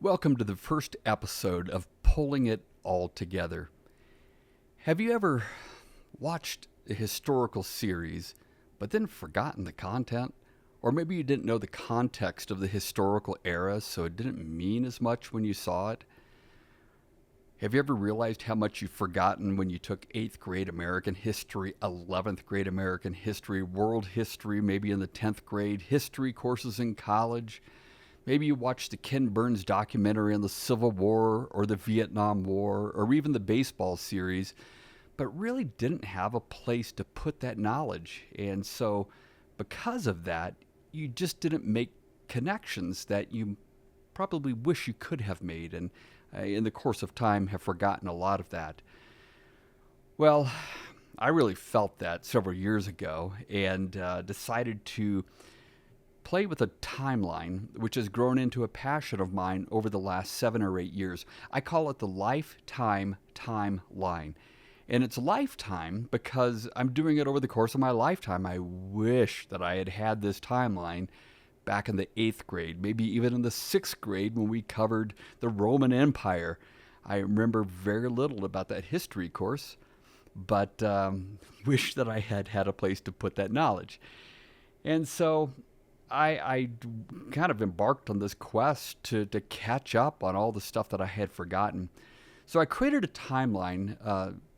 Welcome to the first episode of Pulling It All Together. Have you ever watched a historical series but then forgotten the content? Or maybe you didn't know the context of the historical era, so it didn't mean as much when you saw it? Have you ever realized how much you've forgotten when you took 8th grade American history, 11th grade American history, world history, maybe in the 10th grade, history courses in college? Maybe you watched the Ken Burns documentary on the Civil War or the Vietnam War or even the baseball series, but really didn't have a place to put that knowledge. And so, because of that, you just didn't make connections that you probably wish you could have made, and in the course of time have forgotten a lot of that. Well, I really felt that several years ago and decided to play with a timeline, which has grown into a passion of mine over the last 7 or 8 years. I call it the lifetime timeline. And it's lifetime because I'm doing it over the course of my lifetime. I wish that I had had this timeline back in the 8th grade, maybe even in the 6th grade when we covered the Roman Empire. I remember very little about that history course, but wish that I had had a place to put that knowledge. And so I kind of embarked on this quest to catch up on all the stuff that I had forgotten. So I created a timeline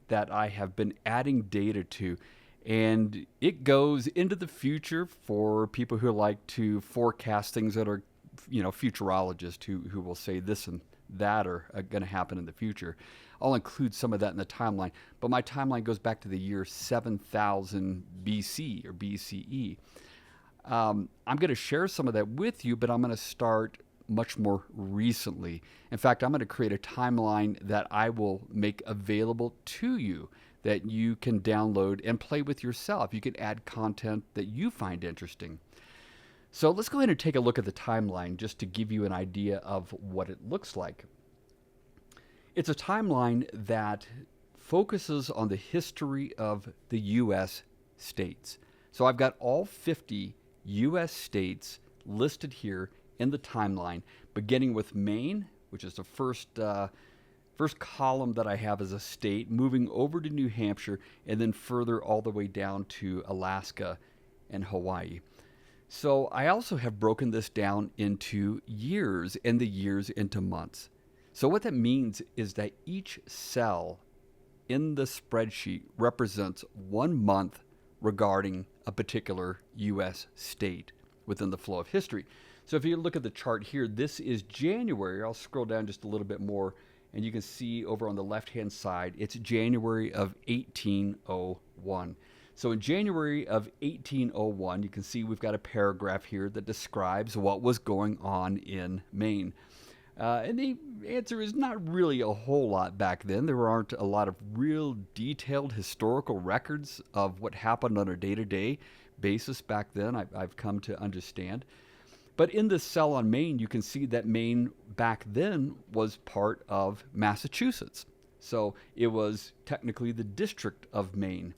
that I have been adding data to, and it goes into the future for people who like to forecast things that are, futurologists who will say this and that are going to happen in the future. I'll include some of that in the timeline, but my timeline goes back to the year 7000 BC or BCE. I'm going to share some of that with you, but I'm going to start much more recently. In fact, I'm going to create a timeline that I will make available to you that you can download and play with yourself. You can add content that you find interesting. So let's go ahead and take a look at the timeline just to give you an idea of what it looks like. It's a timeline that focuses on the history of the U.S. states. So I've got all 50 U.S. states listed here in the timeline, beginning with Maine, which is the first column that I have as a state, moving over to New Hampshire, and then further all the way down to Alaska and Hawaii. So I also have broken this down into years and the years into months. So what that means is that each cell in the spreadsheet represents 1 month regarding a particular U.S. state within the flow of history. So if you look at the chart here, this is January. I'll scroll down just a little bit more, and you can see over on the left-hand side, it's January of 1801. So in January of 1801, you can see we've got a paragraph here that describes what was going on in Maine. And the answer is not really a whole lot back then. There aren't a lot of real detailed historical records of what happened on a day-to-day basis back then, I've come to understand. But in this cell on Maine, you can see that Maine back then was part of Massachusetts. So it was technically the District of Maine.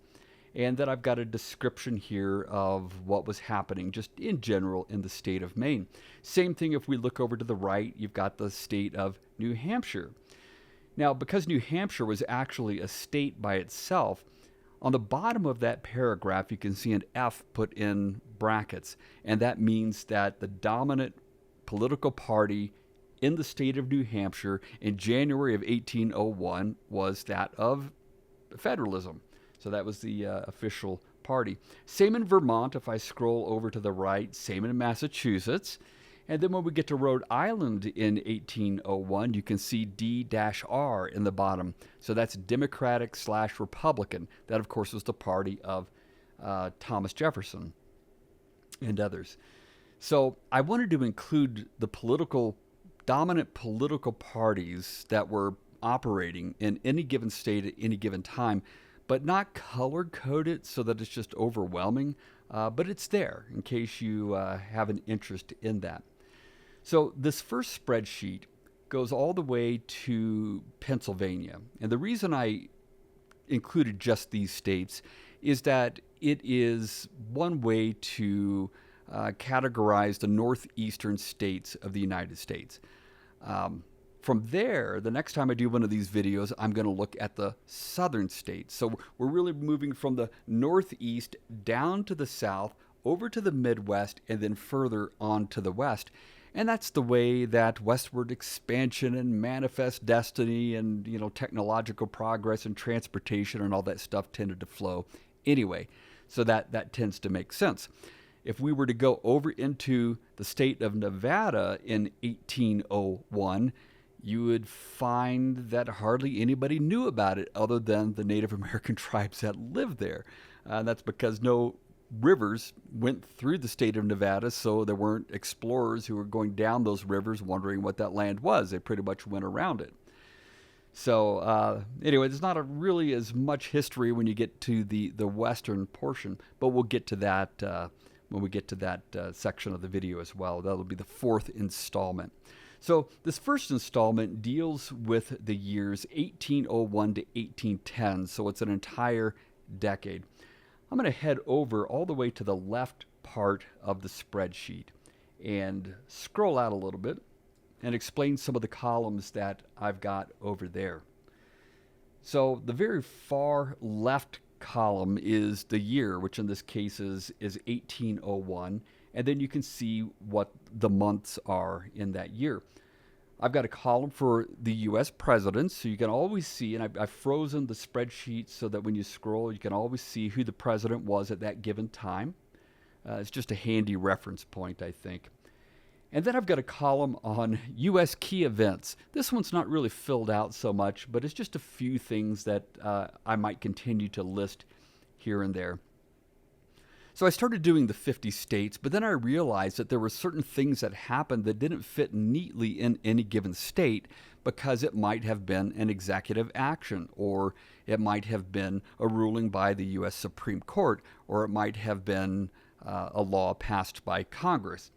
And then I've got a description here of what was happening just in general in the state of Maine. Same thing if we look over to the right, you've got the state of New Hampshire. Now, because New Hampshire was actually a state by itself, on the bottom of that paragraph, you can see an F put in brackets, and that means that the dominant political party in the state of New Hampshire in January of 1801 was that of federalism. So that was the official party. Same in Vermont, if I scroll over to the right. Same in Massachusetts. And then when we get to Rhode Island in 1801, you can see D-R in the bottom. So that's Democratic/Republican. That, of course, was the party of Thomas Jefferson and others. So I wanted to include the dominant political parties that were operating in any given state at any given time, but not color-coded so that it's just overwhelming, but it's there in case you have an interest in that. So this first spreadsheet goes all the way to Pennsylvania. And the reason I included just these states is that it is one way to categorize the northeastern states of the United States. From there, the next time I do one of these videos, I'm going to look at the southern states. So we're really moving from the Northeast down to the South, over to the Midwest, and then further on to the West. And that's the way that westward expansion and manifest destiny and, technological progress and transportation and all that stuff tended to flow anyway. So that tends to make sense. If we were to go over into the state of Nevada in 1801, you would find that hardly anybody knew about it other than the Native American tribes that lived there. That's because no rivers went through the state of Nevada, so there weren't explorers who were going down those rivers wondering what that land was. They pretty much went around it. So anyway, there's not really as much history when you get to the western portion, but we'll get to that when we get to that section of the video as well. That'll be the fourth installment. So this first installment deals with the years 1801 to 1810, so it's an entire decade. I'm going to head over all the way to the left part of the spreadsheet and scroll out a little bit and explain some of the columns that I've got over there. So the very far left column is the year, which in this case is 1801, and then you can see what the months are in that year. I've got a column for the U.S. presidents, so you can always see, and I've frozen the spreadsheet so that when you scroll, you can always see who the president was at that given time. It's just a handy reference point, I think. And then I've got a column on U.S. key events. This one's not really filled out so much, but it's just a few things that I might continue to list here and there. So I started doing the 50 states, but then I realized that there were certain things that happened that didn't fit neatly in any given state because it might have been an executive action, or it might have been a ruling by the U.S. Supreme Court, or it might have been a law passed by Congress.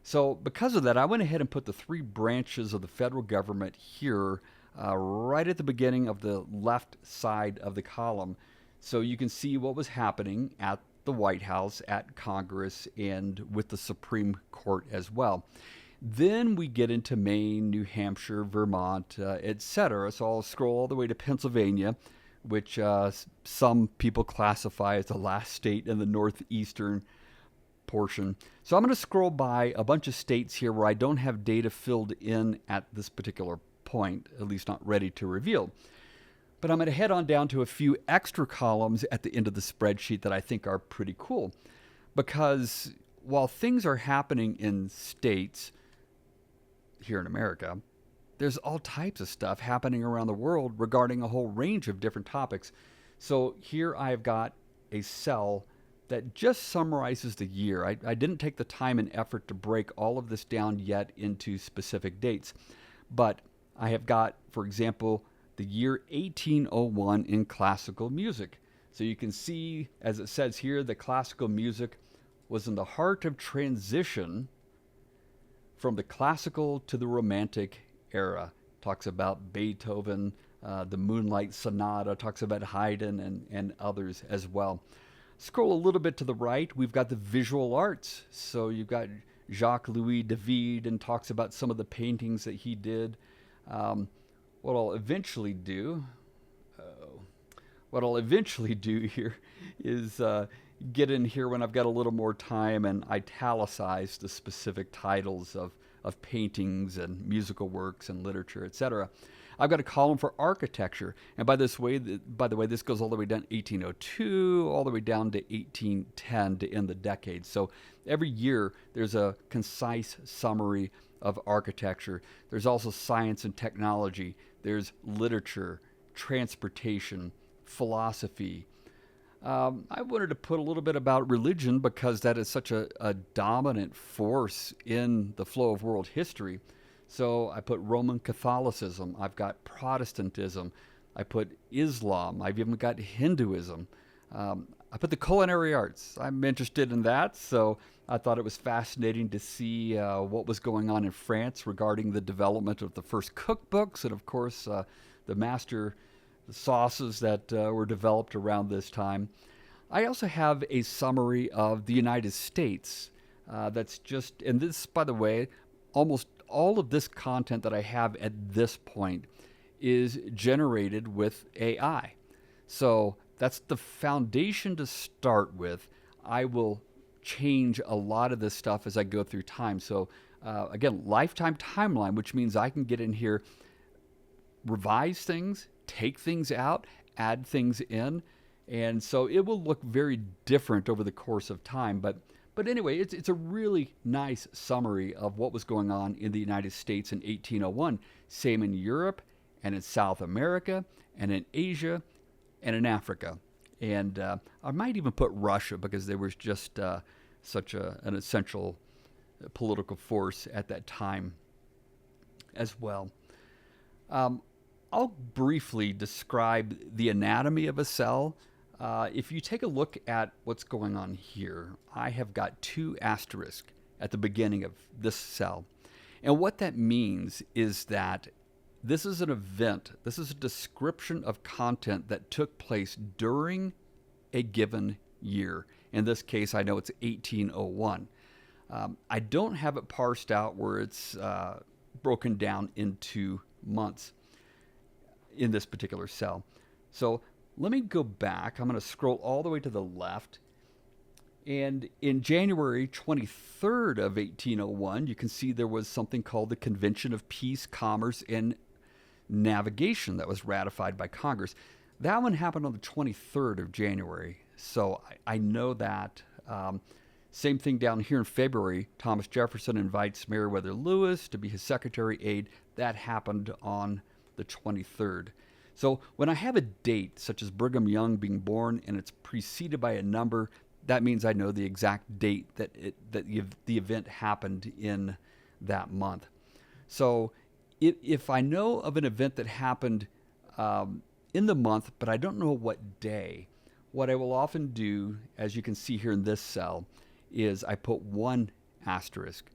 So because of that, I went ahead and put the three branches of the federal government here right at the beginning of the left side of the column, so you can see what was happening at the White House, at Congress, and with the Supreme Court as well. Then we get into Maine, New Hampshire, Vermont, etc. So I'll scroll all the way to Pennsylvania, which some people classify as the last state in the northeastern portion. So I'm going to scroll by a bunch of states here where I don't have data filled in at this particular point, at least not ready to reveal. But I'm going to head on down to a few extra columns at the end of the spreadsheet that I think are pretty cool. Because while things are happening in states here in America, there's all types of stuff happening around the world regarding a whole range of different topics. So here I've got a cell that just summarizes the year. I didn't take the time and effort to break all of this down yet into specific dates. But I have got, for example, the year 1801 in classical music. So you can see, as it says here, that classical music was in the heart of transition from the classical to the romantic era. Talks about Beethoven, the Moonlight Sonata, talks about Haydn and others as well. Scroll a little bit to the right, we've got the visual arts. So you've got Jacques-Louis David and talks about some of the paintings that he did. What I'll eventually do here is get in here when I've got a little more time and italicize the specific titles of paintings and musical works and literature, etc. I've got a column for architecture, and by the way, this goes all the way down to 1802, all the way down to 1810 to end the decade. So every year there's a concise summary of architecture. There's also science and technology. There's literature, transportation, philosophy. I wanted to put a little bit about religion because that is such a dominant force in the flow of world history. So I put Roman Catholicism. I've got Protestantism. I put Islam. I've even got Hinduism. I put the culinary arts. I'm interested in that, so I thought it was fascinating to see what was going on in France regarding the development of the first cookbooks and, of course, the master sauces that were developed around this time. I also have a summary of the United States that's just, and this, by the way, almost all of this content that I have at this point is generated with AI. So that's the foundation to start with. I will change a lot of this stuff as I go through time. So again, lifetime timeline, which means I can get in here, revise things, take things out, add things in. And so it will look very different over the course of time. But anyway, it's a really nice summary of what was going on in the United States in 1801. Same in Europe and in South America and in Asia and in Africa. And I might even put Russia because there was just such an essential political force at that time as well. I'll briefly describe the anatomy of a cell. If you take a look at what's going on here, I have got 2 asterisks at the beginning of this cell. And what that means is that this is an event, this is a description of content that took place during a given year. In this case, I know it's 1801. I don't have it parsed out where it's broken down into months in this particular cell. So let me go back. I'm going to scroll all the way to the left. And in January 23rd of 1801, you can see there was something called the Convention of Peace, Commerce, and Navigation that was ratified by Congress. That one happened on the 23rd of January. So I know that. Same thing down here in February. Thomas Jefferson invites Meriwether Lewis to be his secretary aide. That happened on the 23rd. So when I have a date, such as Brigham Young being born, and it's preceded by a number, that means I know the exact date that the event happened in that month. So if I know of an event that happened in the month, but I don't know what day, what I will often do, as you can see here in this cell, is I put 1 asterisk.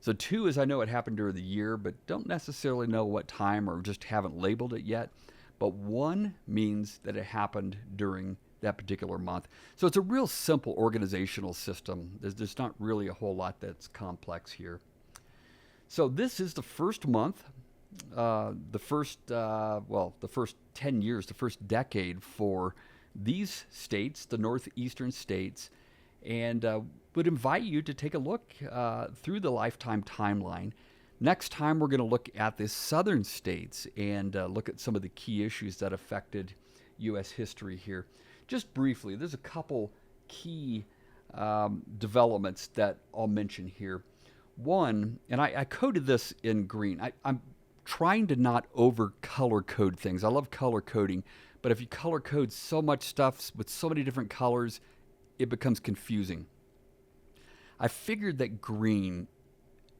So 2 is I know it happened during the year, but don't necessarily know what time or just haven't labeled it yet. But 1 means that it happened during that particular month. So it's a real simple organizational system. There's not really a whole lot that's complex here. So this is the first month, the first 10 years, the first decade for these states, the Northeastern States, and would invite you to take a look through the lifetime timeline. Next time, we're going to look at the southern states and look at some of the key issues that affected U.S. history here. Just briefly, there's a couple key developments that I'll mention here. One, and I coded this in green. I'm trying to not over color code things. I love color coding, but if you color code so much stuff with so many different colors, it becomes confusing. I figured that green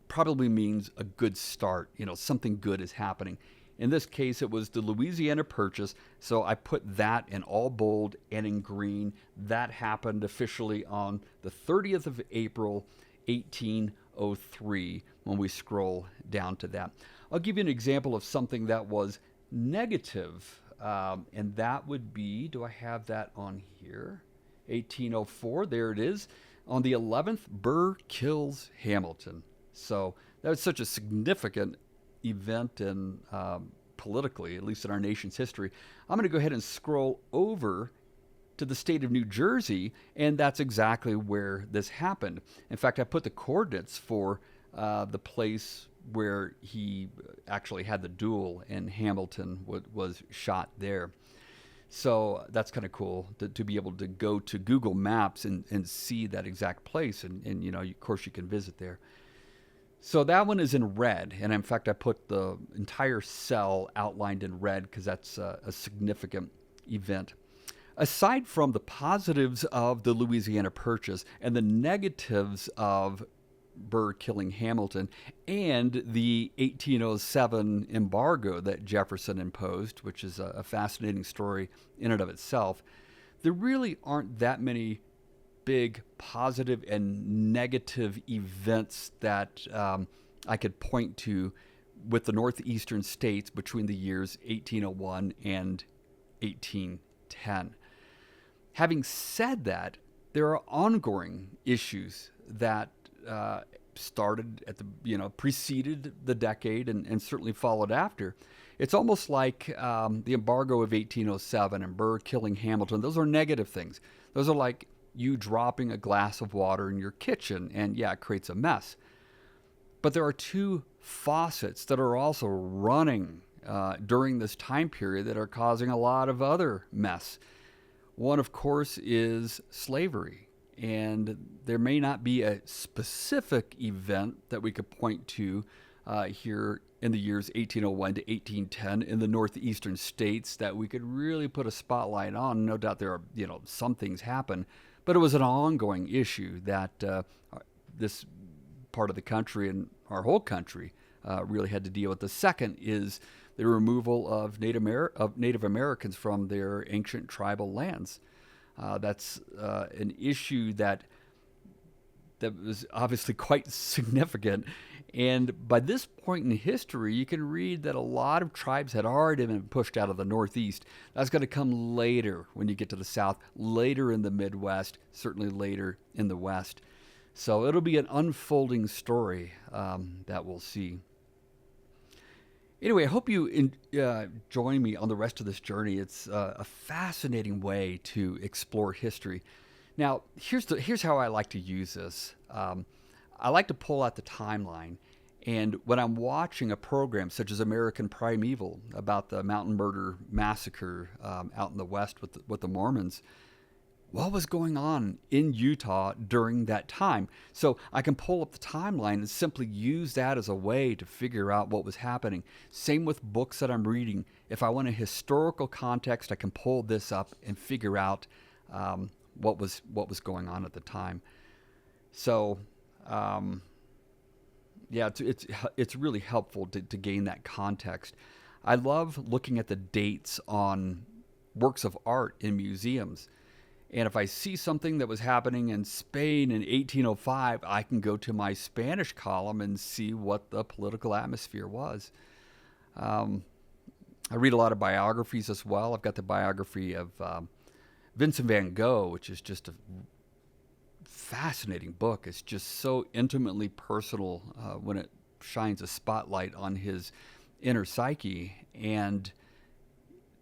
probably means a good start, something good is happening. In this case, it was the Louisiana Purchase, so I put that in all bold and in green. That happened officially on the 30th of April, 1803, when we scroll down to that. I'll give you an example of something that was negative, and that would be, do I have that on here? 1804, there it is. On the 11th, Burr kills Hamilton. So that was such a significant event in politically, at least in our nation's history. I'm going to go ahead and scroll over to the state of New Jersey, and that's exactly where this happened. In fact, I put the coordinates for the place where he actually had the duel, and Hamilton was shot there. So that's kind of cool to be able to go to Google Maps and see that exact place, and of course you can visit there. So that one is in red, and in fact I put the entire cell outlined in red because that's a significant event. Aside from the positives of the Louisiana Purchase and the negatives of Burr killing Hamilton and the 1807 embargo that Jefferson imposed, which is a fascinating story in and of itself, there really aren't that many big positive and negative events that I could point to with the Northeastern States between the years 1801 and 1810. Having said that, there are ongoing issues that started at the, preceded the decade and certainly followed after. It's almost like the embargo of 1807 and Burr killing Hamilton. Those are negative things. Those are like you dropping a glass of water in your kitchen, and yeah, it creates a mess. But there are two faucets that are also running during this time period that are causing a lot of other mess. One, of course, is slavery. And there may not be a specific event that we could point to here in the years 1801 to 1810 in the Northeastern States that we could really put a spotlight on. No doubt there are, some things happen, but it was an ongoing issue that this part of the country and our whole country really had to deal with. The second is the removal of Native Americans from their ancient tribal lands. That's an issue that was obviously quite significant. And by this point in history, you can read that a lot of tribes had already been pushed out of the Northeast. That's going to come later when you get to the South, later in the Midwest, certainly later in the West. So it'll be an unfolding story that we'll see. Anyway, I hope you join me on the rest of this journey. It's a fascinating way to explore history. Now, here's how I like to use this. I like to pull out the timeline, and when I'm watching a program such as American Primeval about the Mountain Murder Massacre out in the West with the Mormons, what was going on in Utah during that time? So I can pull up the timeline and simply use that as a way to figure out what was happening. Same with books that I'm reading. If I want a historical context, I can pull this up and figure out what was going on at the time. So, it's really helpful to gain that context. I love looking at the dates on works of art in museums. And if I see something that was happening in Spain in 1805, I can go to my Spanish column and see what the political atmosphere was. I read a lot of biographies as well. I've got the biography of Vincent van Gogh, which is just a fascinating book. It's just so intimately personal when it shines a spotlight on his inner psyche. And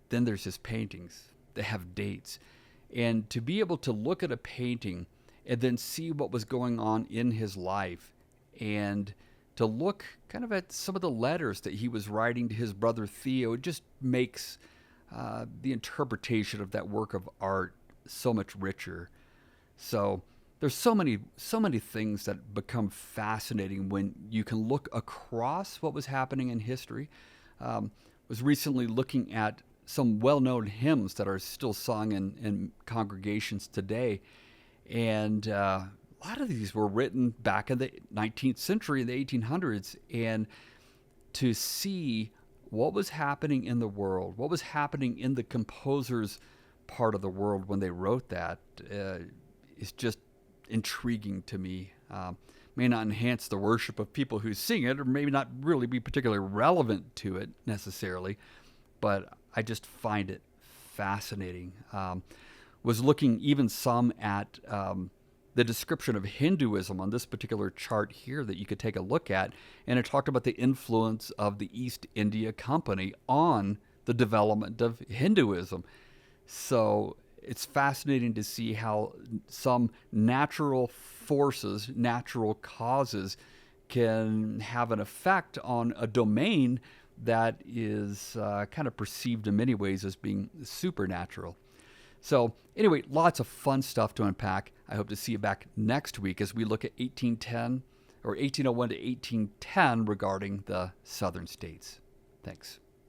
then there's his paintings. They have dates. And to be able to look at a painting and then see what was going on in his life, and to look kind of at some of the letters that he was writing to his brother Theo, it just makes the interpretation of that work of art so much richer. So there's so many things that become fascinating when you can look across what was happening in history. Was recently looking at some well-known hymns that are still sung in congregations today. And a lot of these were written back in the 19th century, in the 1800s. And to see what was happening in the world, what was happening in the composer's part of the world when they wrote that is just intriguing to me. May not enhance the worship of people who sing it, or maybe not really be particularly relevant to it necessarily, but I just find it fascinating. Was looking even some at the description of Hinduism on this particular chart here that you could take a look at, and it talked about the influence of the East India Company on the development of Hinduism. So it's fascinating to see how some natural forces, natural causes can have an effect on a domain that is kind of perceived in many ways as being supernatural. So anyway, lots of fun stuff to unpack. I hope to see you back next week as we look at 1810 or 1801 to 1810 regarding the southern states. Thanks.